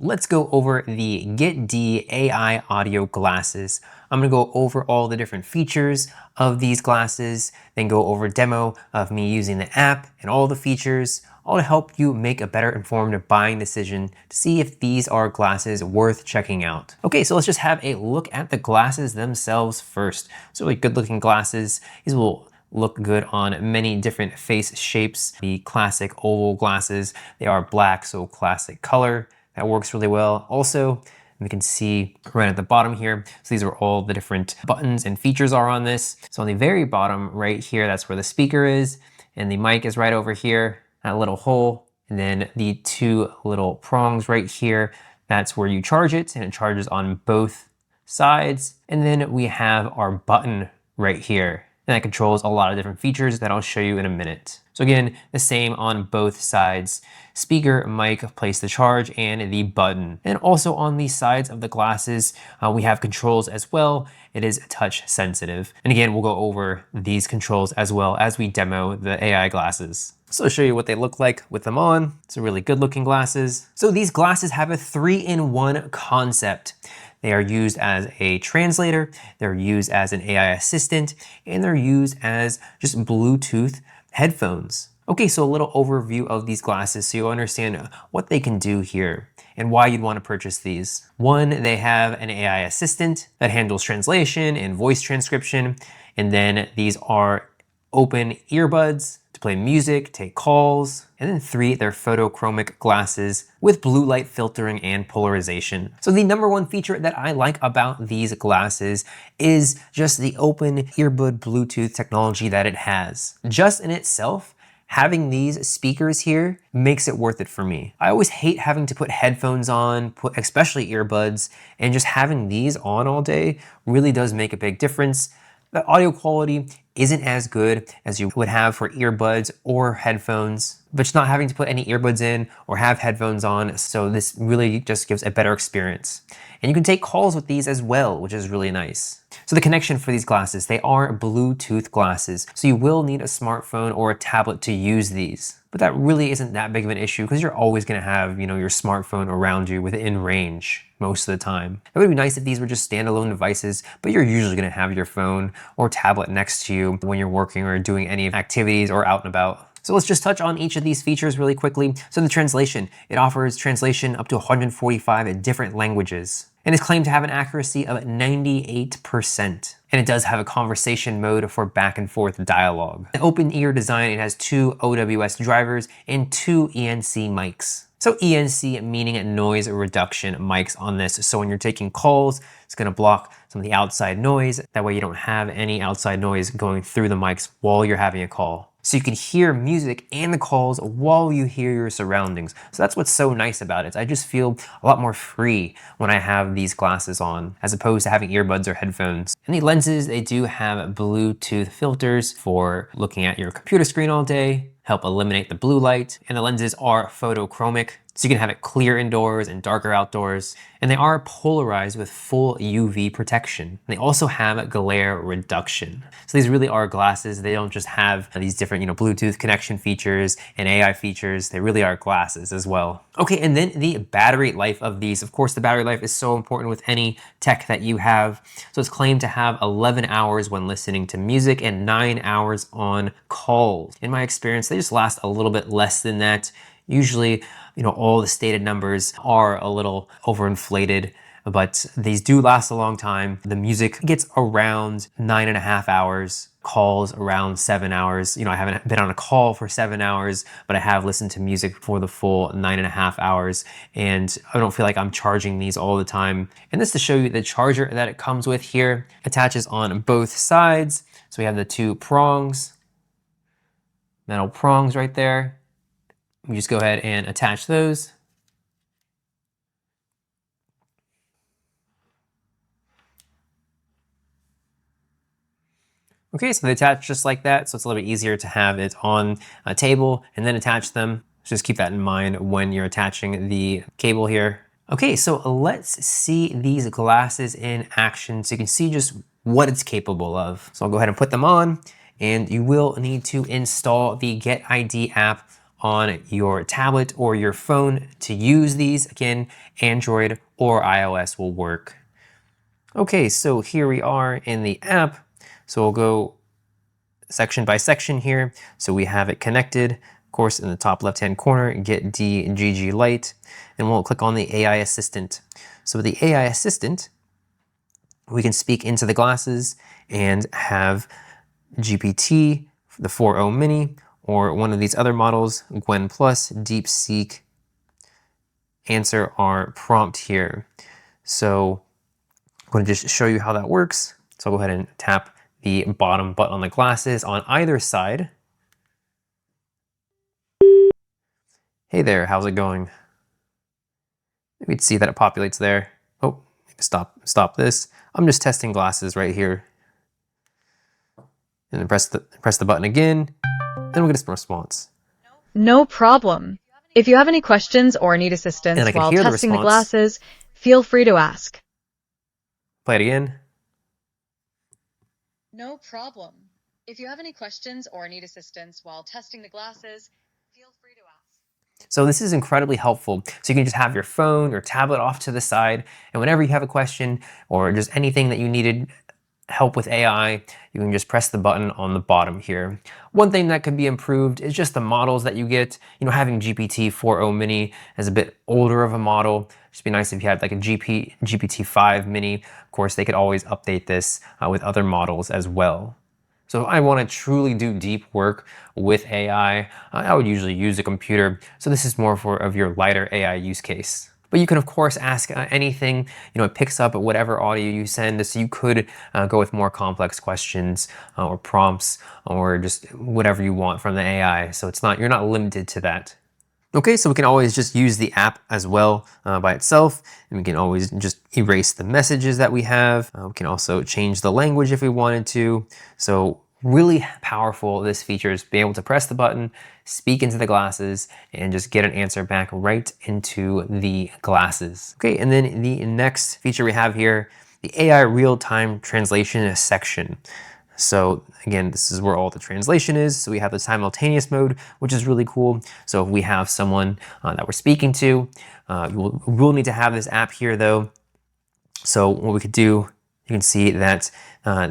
Let's go over the GetD AI audio glasses. I'm gonna go over all the different features of these glasses, then go over a demo of me using the app and all the features, all to help you make a better informed buying decision to see if these are glasses worth checking out. Okay, so let's just have a look at the glasses themselves first. So really good looking glasses. These will look good on many different face shapes. The classic oval glasses, they are black, so classic color. That works really well. Also, we can see right at the bottom here, so these are all the different buttons and features are on this. So on the very bottom right here, that's where the speaker is, and the mic is right over here, that little hole. And then the two little prongs right here, that's where you charge it, and it charges on both sides. And then we have our button right here, and that controls a lot of different features that I'll show you in a minute. So again, the same on both sides. Speaker, mic, place the charge, and the button. And also on the sides of the glasses, we have controls as well. It is touch sensitive. And again, we'll go over these controls as well as we demo the AI glasses. So I'll show you what they look like with them on. It's a really good looking glasses. So these glasses have a 3-in-1 concept. They are used as a translator, they're used as an AI assistant, and they're used as just Bluetooth headphones. Okay, so a little overview of these glasses so you'll understand what they can do here and why you'd want to purchase these. One, they have an AI assistant that handles translation and voice transcription. And then these are open earbuds to play music, take calls. And then 3, they're photochromic glasses with blue light filtering and polarization. So the number one feature that I like about these glasses is just the open earbud Bluetooth technology that it has. Just in itself, having these speakers here makes it worth it for me. I always hate having to put headphones on, especially earbuds, and just having these on all day really does make a big difference. The audio quality isn't as good as you would have for earbuds or headphones, but just not having to put any earbuds in or have headphones on, so this really just gives a better experience. And you can take calls with these as well, which is really nice. So the connection for these glasses, they are Bluetooth glasses, so you will need a smartphone or a tablet to use these. But that really isn't that big of an issue because you're always gonna have, your smartphone around you within range most of the time. It would be nice if these were just standalone devices, but you're usually gonna have your phone or tablet next to you when you're working or doing any activities or out and about. So let's just touch on each of these features really quickly. So the translation, it offers translation up to 145 different languages and is claimed to have an accuracy of 98%. And it does have a conversation mode for back and forth dialogue. The open ear design, it has 2 OWS drivers and 2 ENC mics. So ENC meaning noise reduction mics on this. So when you're taking calls, it's gonna block some of the outside noise. That way you don't have any outside noise going through the mics while you're having a call. So you can hear music and the calls while you hear your surroundings. So that's what's so nice about it. I just feel a lot more free when I have these glasses on, as opposed to having earbuds or headphones. And the lenses, they do have Bluetooth filters for looking at your computer screen all day, help eliminate the blue light. And the lenses are photochromic, so you can have it clear indoors and darker outdoors. And they are polarized with full UV protection. And they also have glare reduction. So these really are glasses. They don't just have these different, Bluetooth connection features and AI features. They really are glasses as well. Okay, and then the battery life of these. Of course, the battery life is so important with any tech that you have. So it's claimed to have 11 hours when listening to music and 9 hours on calls. In my experience, they just last a little bit less than that. Usually, all the stated numbers are a little overinflated, but these do last a long time. The music gets around 9.5 hours, calls around 7 hours. I haven't been on a call for 7 hours, but I have listened to music for the full 9.5 hours, and I don't feel like I'm charging these all the time. And this to show you the charger that it comes with here, attaches on both sides. So we have the 2 prongs, metal prongs right there. We just go ahead and attach those. Okay, so they attach just like that, so it's a little bit easier to have it on a table and then attach them. Just keep that in mind when you're attaching the cable here. Okay, so let's see these glasses in action so you can see just what it's capable of. So I'll go ahead and put them on, and you will need to install the GetD app on your tablet or your phone to use these. Again, Android or iOS will work. Okay, so here we are in the app. So we'll go section by section here. So we have it connected, of course, in the top left-hand corner, GetD 𝗕𝗓𝗓𝗓𝗓, and we'll click on the AI assistant. So with the AI assistant, we can speak into the glasses and have GPT, the 4.0 mini, or one of these other models, Gwen Plus, DeepSeek, answer our prompt here. So I'm going to just show you how that works. So I'll go ahead and tap the bottom button on the glasses on either side. Hey there, how's it going? We'd see that it populates there. Oh, stop this. I'm just testing glasses right here. And then press the button again, and we'll get a response. No problem. If you have any questions or need assistance while testing the glasses, feel free to ask. Play it again. No problem. If you have any questions or need assistance while testing the glasses, feel free to ask. So this is incredibly helpful. So you can just have your phone or tablet off to the side, and whenever you have a question or just anything that you needed help with AI, you can just press the button on the bottom here. One thing that could be improved is just the models that you get. You know, having GPT 4.0 mini is a bit older of a model. It'd be nice if you had like a GPT 5 mini. Of course, they could always update this with other models as well. So if I want to truly do deep work with AI, I would usually use a computer. So this is more of your lighter AI use case. But you can of course ask anything, you know, it picks up whatever audio you send, so you could go with more complex questions or prompts or just whatever you want from the AI. So you're not limited to that. Okay, so we can always just use the app as well by itself, and we can always just erase the messages that we have. We can also change the language if we wanted to. So really powerful, this feature is being able to press the button, speak into the glasses, and just get an answer back right into the glasses. Okay, and then the next feature we have here, the AI real-time translation section. So again, this is where all the translation is. So we have the simultaneous mode, which is really cool. So if we have someone that we're speaking to, we'll need to have this app here though. So what we could do, you can see that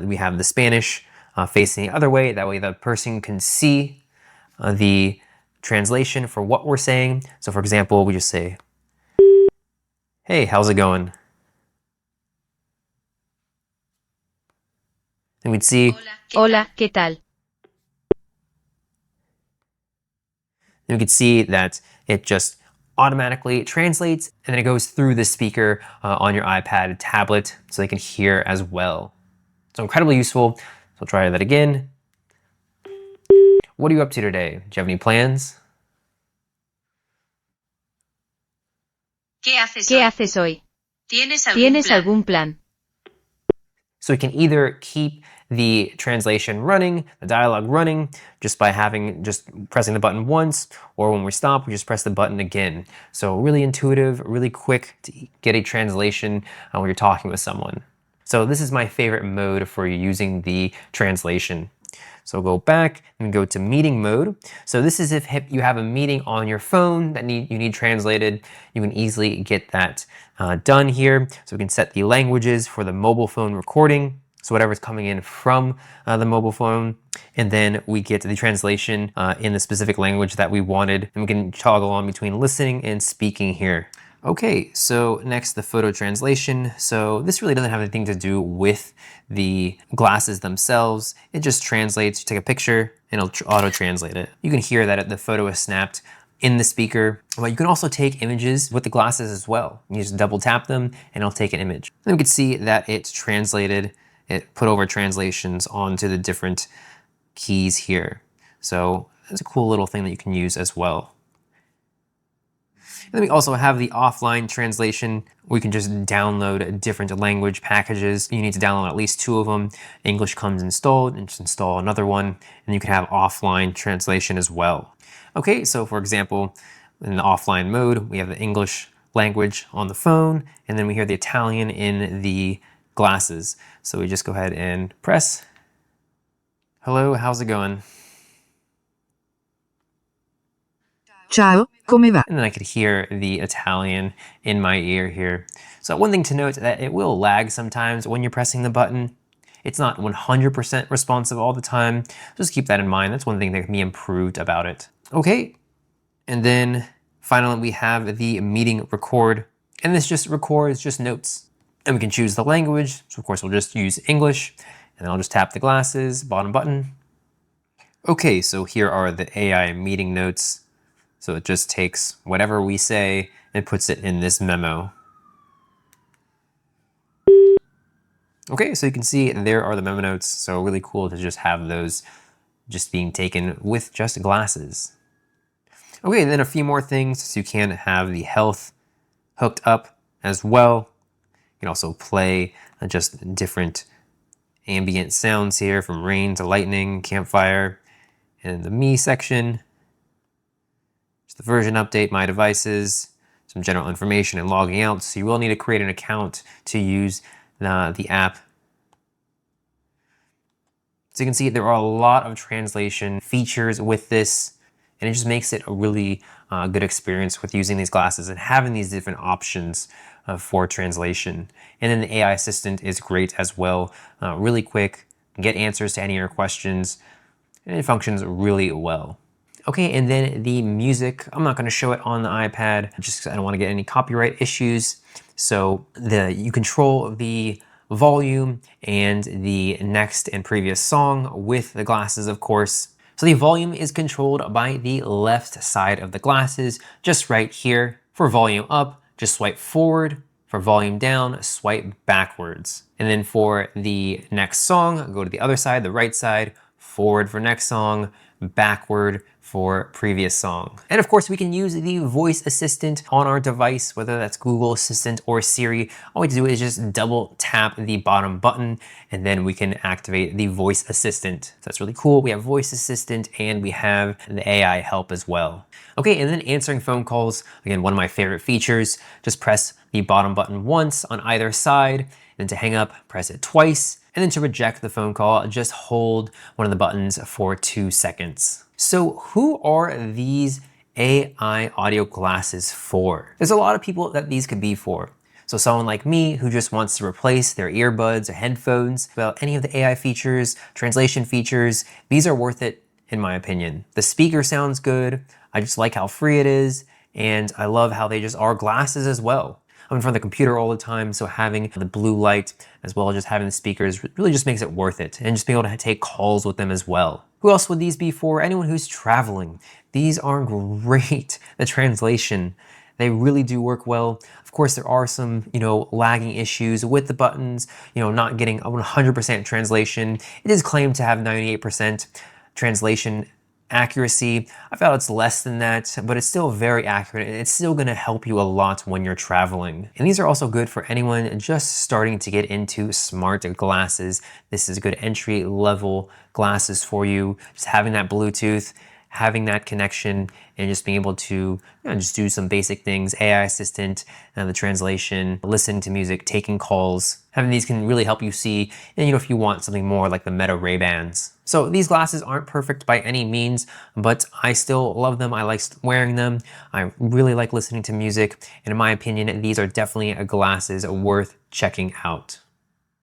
we have the Spanish facing the other way. That way the person can see the translation for what we're saying. So for example, we just say, hey, how's it going? And we'd see, Hola, ¿qué tal? And we could see that it just automatically translates, and then it goes through the speaker on your iPad tablet so they can hear as well. So incredibly useful. So I'll try that again. What are you up to today? Do you have any plans? ¿Qué haces hoy? ¿Tienes algún plan? So we can either keep the translation running, the dialogue running, just by pressing the button once, or when we stop, we just press the button again. So really intuitive, really quick to get a translation when you're talking with someone. So this is my favorite mode for using the translation. So go back and go to meeting mode. So this is if you have a meeting on your phone that you need translated, you can easily get that done here. So we can set the languages for the mobile phone recording. So whatever's coming in from the mobile phone, and then we get the translation in the specific language that we wanted, and we can toggle on between listening and speaking here. Okay, so next the photo translation. So this really doesn't have anything to do with the glasses themselves. It just translates. You take a picture and it'll auto-translate it. You can hear that the photo is snapped in the speaker, but you can also take images with the glasses as well. You just double tap them and it'll take an image. Then we can see that it's translated. It put over translations onto the different keys here. So it's a cool little thing that you can use as well. And then we also have the offline translation. We can just download different language packages. You need to download at least 2 of them. English comes installed, and just install another one, and you can have offline translation as well. Okay, so for example, in the offline mode, we have the English language on the phone, and then we hear the Italian in the glasses. So we just go ahead and press. Hello, how's it going? Ciao, come va? And then I could hear the Italian in my ear here. So one thing to note that it will lag sometimes when you're pressing the button. It's not 100% responsive all the time. Just keep that in mind. That's one thing that can be improved about it. Okay, and then finally we have the meeting record. And this just records just notes. And we can choose the language. So of course we'll just use English. And then I'll just tap the glasses, bottom button. Okay, so here are the AI meeting notes. So it just takes whatever we say and puts it in this memo. Okay, so you can see there are the memo notes. So really cool to just have those just being taken with just glasses. Okay, then a few more things. So you can have the health hooked up as well. You can also play just different ambient sounds here, from rain to lightning, campfire. And in the me section, just the version update, my devices, some general information, and logging out. So you will need to create an account to use the app. So you can see there are a lot of translation features with this, and it just makes it a really good experience with using these glasses and having these different options for translation. And then the AI assistant is great as well. Really quick, get answers to any of your questions, and it functions really well. Okay, and then the music, I'm not gonna show it on the iPad just because I don't wanna get any copyright issues. So you control the volume and the next and previous song with the glasses, of course. So the volume is controlled by the left side of the glasses, just right here. For volume up, just swipe forward. For volume down, swipe backwards. And then for the next song, go to the other side, the right side, forward for next song, backward for previous song. And of course, we can use the voice assistant on our device, whether that's Google Assistant or Siri. All we have to do is just double tap the bottom button, and then we can activate the voice assistant. So that's really cool. We have voice assistant and we have the AI help as well. Okay, and then answering phone calls, again, one of my favorite features. Just press the bottom button once on either side, and to hang up, press it twice. And then to reject the phone call, just hold one of the buttons for 2 seconds. So who are these AI audio glasses for? There's a lot of people that these could be for. So someone like me who just wants to replace their earbuds or headphones, well, any of the AI features, translation features, these are worth it in my opinion. The speaker sounds good. I just like how free it is. And I love how they just are glasses as well. I'm in front of the computer all the time, so having the blue light as well as just having the speakers really just makes it worth it, and just being able to take calls with them as well. Who else would these be for? Anyone who's traveling. These are great. The translation, they really do work well. Of course, there are some, lagging issues with the buttons, not getting a 100% translation. It is claimed to have 98% translation accuracy. I felt it's less than that, but it's still very accurate, and it's still gonna help you a lot when you're traveling. And these are also good for anyone just starting to get into smart glasses. This is good entry level glasses for you. Just having that Bluetooth, having that connection, and just being able to just do some basic things, AI assistant, the translation, listening to music, taking calls. Having these can really help you see, and if you want something more like the Meta Ray-Bans. So these glasses aren't perfect by any means, but I still love them. I like wearing them. I really like listening to music. And in my opinion, these are definitely glasses worth checking out.